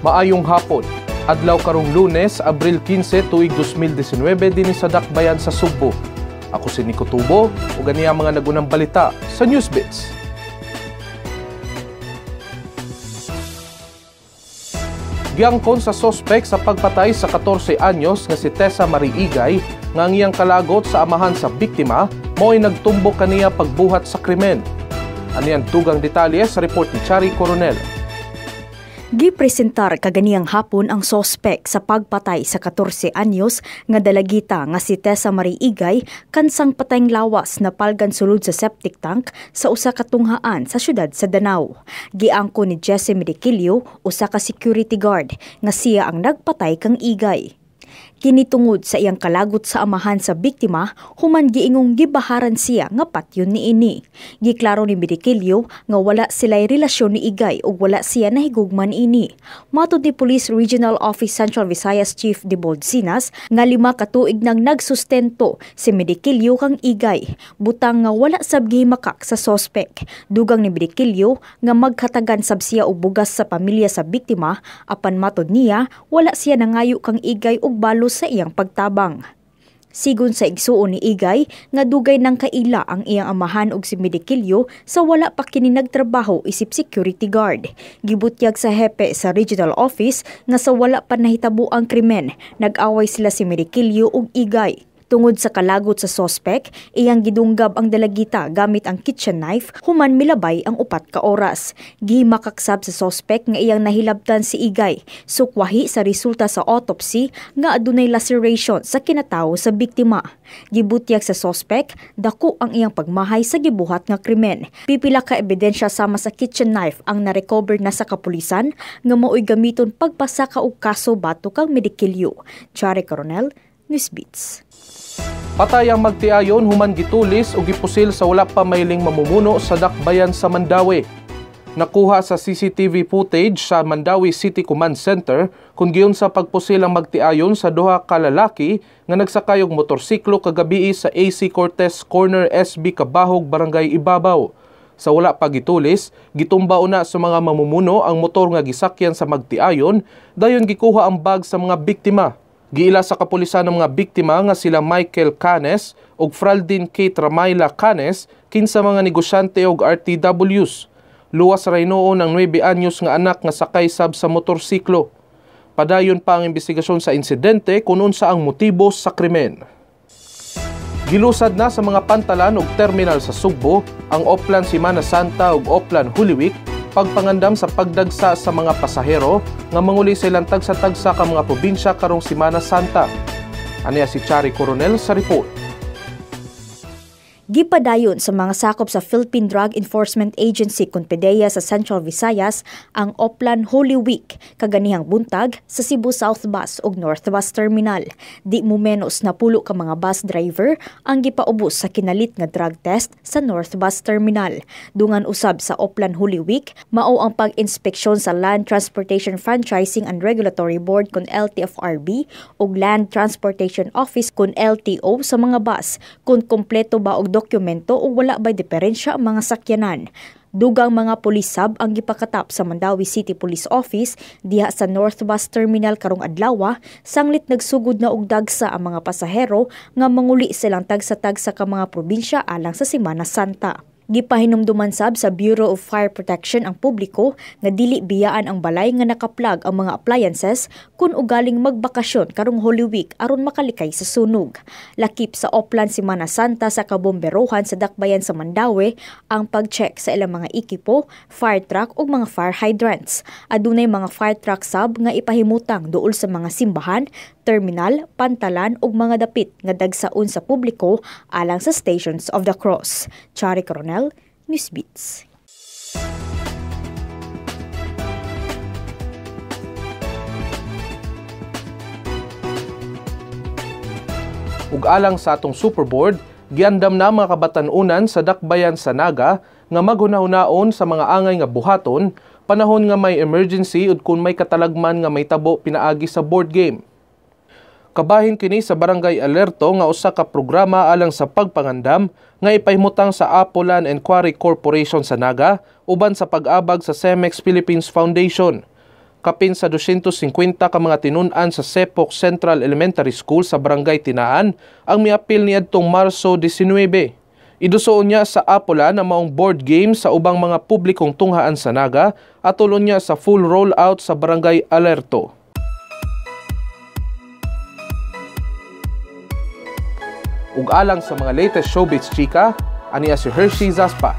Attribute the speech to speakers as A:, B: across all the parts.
A: Maayong hapon. Adlaw karong Lunes, Abril 15, tuig 2019 dinhi sa Dakbayan sa Sugbo. Ako si Nico Tubo ug ganiya mga nagunang balita sa Newsbits. Giangkon sa sospek sa pagpatay sa 14 anyos nga si Tessa Marie Igay nga ang iyang kalagot sa amahan sa biktima mo'y nagtumbok kaniya pagbuhat sa krimen. Aniang tugang detalye sa report ni Chari Coronel.
B: Gipresentar kaganiyang hapon ang sospek sa pagpatay sa 14 anyos nga dalagita nga si Tessa Marie Igay kansang patayng lawas na palgan sulod sa septic tank sa usa ka tunghaan sa syudad sa Danau. Giangko ni Jesse Medikilio, usa ka security guard, nga siya ang nagpatay kang Igay. Kinitungod sa iyang kalagot sa amahan sa biktima, human giingong gibaharan siya nga patyon niini. Giklaro ni Medikilio nga wala sila'y relasyon ni Igay ug wala siya nahigugman ini. Matod ni Police Regional Office Central Visayas Chief Debold Sinas nga 5 ka tuig nang nagsustento si Medikilio kang Igay, butang nga wala sab gihimakak sa sospek. Dugang ni Medikilio nga magkatagan sab siya og bugas sa pamilya sa biktima, apan matod niya wala siya nangayo kang Igay og balo sa iyang pagtabang. Sigon sa igsuon ni Igay nga dugay nang kaila ang iyang amahan og si Medikilio sa wala pa kini nagtrabaho isip security guard. Gibutyag sa hepe sa regional office nga sa wala pa nahitabo ang krimen, nag-away sila si Medikilio ug Igay. Tungod sa kalagot sa sospek, iyang gidunggab ang dalagita gamit ang kitchen knife, human milabay ang 4 ka oras. Gimakaksab sa sospek nga iyang nahilabtan si Igay, sukwahi sa resulta sa autopsy nga adunay laceration sa kinatawo sa biktima. Gibutyag sa sospek, dako ang iyang pagmahay sa gibuhat nga krimen. Pipila ka ebidensya sama sa kitchen knife ang narecover na sa kapulisan nga mao'y gamiton pagpasaka og kaso batok kang Medikilio. Chari Coronel, Newsbeats.
A: Patay ang magtiayon human gitulis o gipusil sa wala pa mayling mamumuno sa Dakbayan sa Mandawi. Nakuha sa CCTV footage sa Mandawi City Command Center kung giyon sa pagpusil ang magtiayon sa duha ka lalaki nga nagsakay og motorsiklo kagabi sa AC Cortez Corner SB Kabahog Barangay Ibabaw. Sa wala pa gitulis, gitumba una sa mga mamumuno ang motor nga gisakyan sa magtiayon, dayon gikuha ang bag sa mga biktima. Giila sa kapulisan ng mga biktima nga sila Michael Canes ug Fraldin Kate Ramayla Canes, kinsa mga negosyante og RTWs. Luwas ray noon ang 9 anyos nga anak nga sakay sab sa motorsiklo. Padayon pa ang investigasyon sa insidente kung unsa ang motibo sa krimen. Gilusad na sa mga pantalan ug terminal sa Sugbo ang Oplan Semana Santa ug Oplan Holy Week pagpangandam sa pagdagsa sa mga pasahero nga manguli sa ilang tagsa-tagsa ka mga probinsya karong Semana Santa. Aniya si Chari Coronel sa report.
B: Gipadayon sa mga sakop sa Philippine Drug Enforcement Agency PDEA sa Central Visayas ang Oplan Holy Week kaganihang buntag sa Cebu South Bus ug North Bus Terminal. Di mo menos na pulo ka mga bus driver ang gipaubos sa kinalit nga drug test sa North Bus Terminal. Dungan usab sa Oplan Holy Week, mao ang pag-inspeksyon sa Land Transportation Franchising and Regulatory Board kun LTFRB ug Land Transportation Office kun LTO sa mga bus kung kompleto ba og dokumento o wala ba'y diferensya ang mga sakyanan. Dugang mga pulisab ang gipakatap sa Mandawi City Police Office diha sa North Bus Terminal karong adlaw, sanglit nagsugod na og dagsa ang mga pasahero nga manguli silang tagsa-tagsa ka mga probinsya alang sa Semana Santa. Gipahinumduman sab sa Bureau of Fire Protection ang publiko nga dili biyaan ang balay nga nakaplag ang mga appliances kung ugaling magbakasyon karong Holy Week aron makalikay sa sunog. Lakip sa Oplan Semana Santa sa kabomberohan sa Dakbayan sa Mandawi ang pag-check sa ilang mga ekipo, fire truck ug mga fire hydrants. Adunay mga fire truck sab nga ipahimutang duol sa mga simbahan, terminal, pantalan ug mga dapit nga dagsaon sa publiko alang sa Stations of the Cross. Chari Coronel, Newsbeats.
A: Ug alang sa atong Superboard, giandam na mga kabatan-unan sa Dakbayan sa Naga nga maghunahunahon sa mga angay nga buhaton panahon nga may emergency ug kung may katalagman nga may tabo pinaagi sa board game. Kabahin kini sa Barangay Alerto nga usa ka programa alang sa pagpangandam nga ipahimutang sa Apolan and Quarry Corporation sa Naga uban sa pag-abag sa Cemex Philippines Foundation. kapin sa 250 ka mga tinun-an sa Sepok Central Elementary School sa Barangay Tinaan ang miapil niadtong Marso 19. Idusoon niya sa Apula na maong board game sa ubang mga publikong tunghaan sa Naga at tulon niya sa full rollout sa Barangay Alerto. Ug alang sa mga latest showbiz chika, aniya si Hershey Zaspa.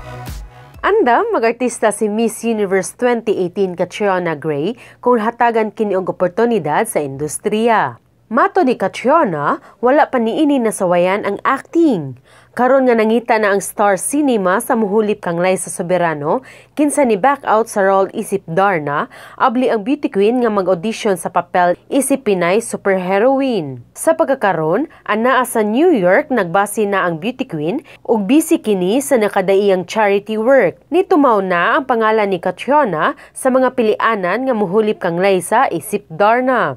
C: Andam, mag-artista si Miss Universe 2018 Catriona Gray kung hatagan kini og oportunidad sa industriya. Mato ni Catriona, wala pa niini nasawayan ang acting. Karon nga nangita na ang Star Cinema sa muhulip kang Liza Soberano, kinsa ni back out sa role isip Darna, abli ang beauty queen nga mag-audition sa papel isip Pinay superheroine. Sa pagkakaroon, anaa sa New York nagbase na ang beauty queen ug busy kini sa nakadaiyang charity work. Nitumaw na ang pangalan ni Catriona sa mga pilianan nga muhulip kang Liza isip Darna.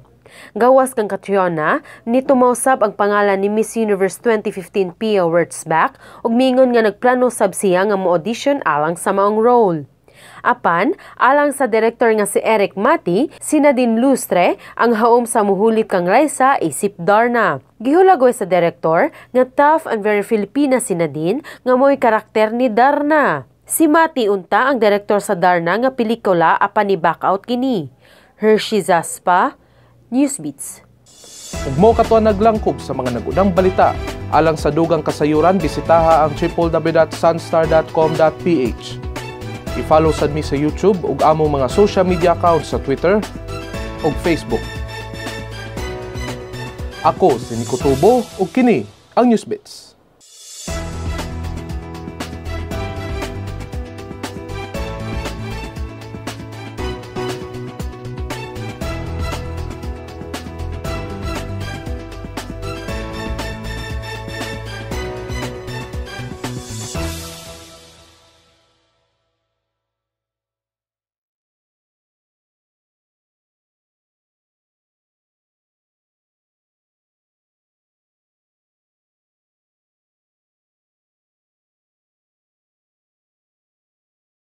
C: Gawas kang Catriona, nitumaw sab ang pangalan ni Miss Universe 2015 Pia Wurtzbach ug mingon nga nagplano sab siya nga mo-audition alang sa maong role. Apan, alang sa director nga si Eric Mati, si Nadine Lustre ang haom sa muhulip kang Liza isip Darna. Gihulagoy sa director nga tough and very Filipina si Nadine nga mo'y karakter ni Darna. Si Mati unta ang director sa Darna nga pelikula apan ni back out kini. Hershey Zaspa, Newsbeats.
A: Ug mo katuan naglangkob sa mga nagunang balita. Alang sa dugang kasayuran, bisitaha ang www.sunstar.com.ph. I-follow sad mi sa YouTube ug among mga social media accounts sa Twitter ug Facebook. Ako si Nico Tubo ug kini ang Newsbeats.